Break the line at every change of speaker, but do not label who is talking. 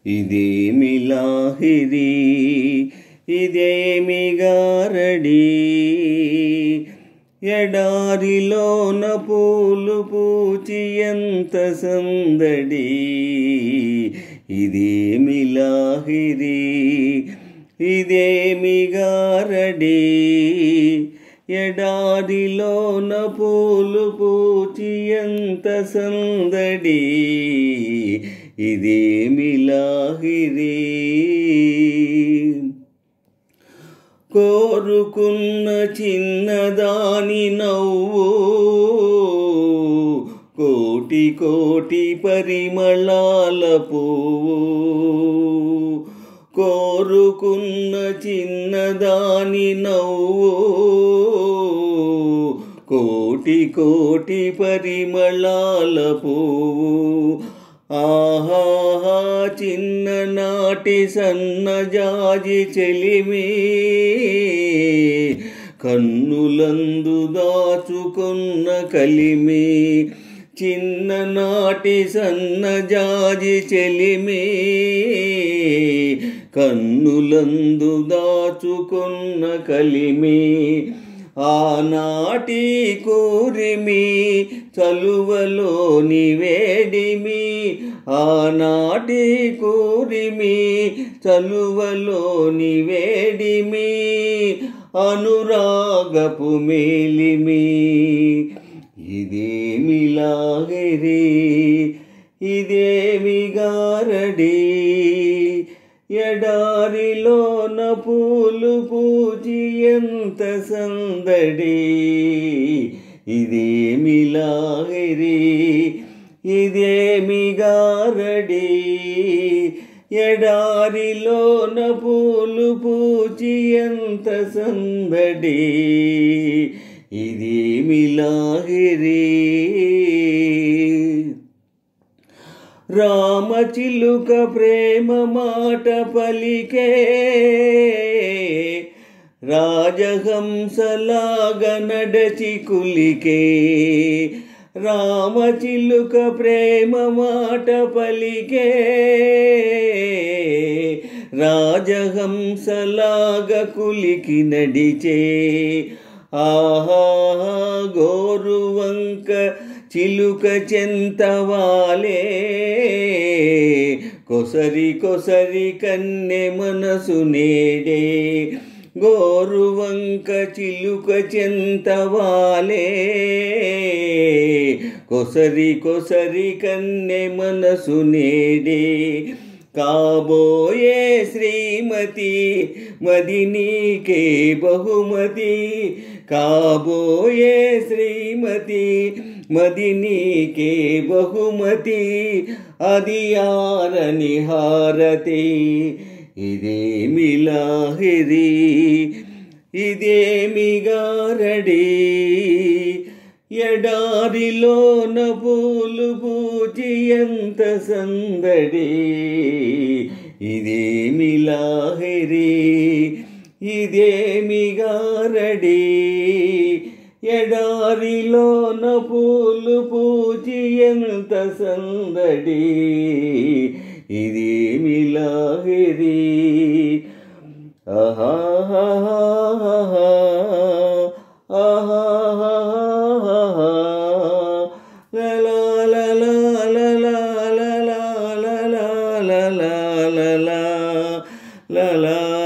ఇదేమి లాహిరి ఇదేమి గారడి ఎడారిలోన పూలు పూచి ఎంత సందడి ఇదేమి లాహిరి ఇదేమి గారడి ఎడారిలోన పూలు పూచి ఎంత సందడి ఇదేమి లాహిరి కోరుకున్న చిన్నదాని నవ్వు కోటి కోటి పరిమళాల పువ్వు కోరుకున్న చిన్నదాని నవ్వు కోటి కోటి పరిమళాల పువ్వు ఆహా చిన్ననాటి సన్నజాజి చెలిమి కన్నులందు దాచుకున్న కలిమి చిన్ననాటి సన్నజాజి చెలిమి కన్నులందు దాచుకున్న కలిమి ఆనాటి కూరిమి చలువలోని వేడిమి ఆనాటి కూరిమి చలువలోని వేడిమి అనురాగపు మేలిమి ఇదేమి లాహిరి ఇదేమి గారడి ఎడారిలోన పూలు పూచి ఎంత సందడి ఇదేమి లాహిరి ఇదేమి గారడి ఎడారిలోన పూలు పూచి ఎంత సందడి ఇదేమి లాహిరి రామచిలుక ప్రేమ మాట పలికే రాజహంసలాగ నడచి కులికే రామచిలుక ప్రేమ మాట పలికే రాజహంసలాగ కులికి నడిచే ఆహా గోరువంక చిలుక చెంతవాలే కొసరి కొసరి కన్నె మనసు నేడే గోరువంక చిలుక చెంతవాలే కొసరి కొసరి కన్నె మనసు నేడే కాబోయే శ్రీమతి మదినీకే బహుమతి కాబోయే శ్రీమతి మదినీకే బహుమతి అది ఆరని హారతి ఇదేమి లాహిరి ఇదేమి గారడి ఎడారిలోన పూలు పూచి ఎంత సందడి ఇదేమి లాహిరి ఇదేమి గారడి ఎడారిలోన పూలు పూచి ఎంత సందడి ఇదేమి లాహిరి ఆహా ఆహా la la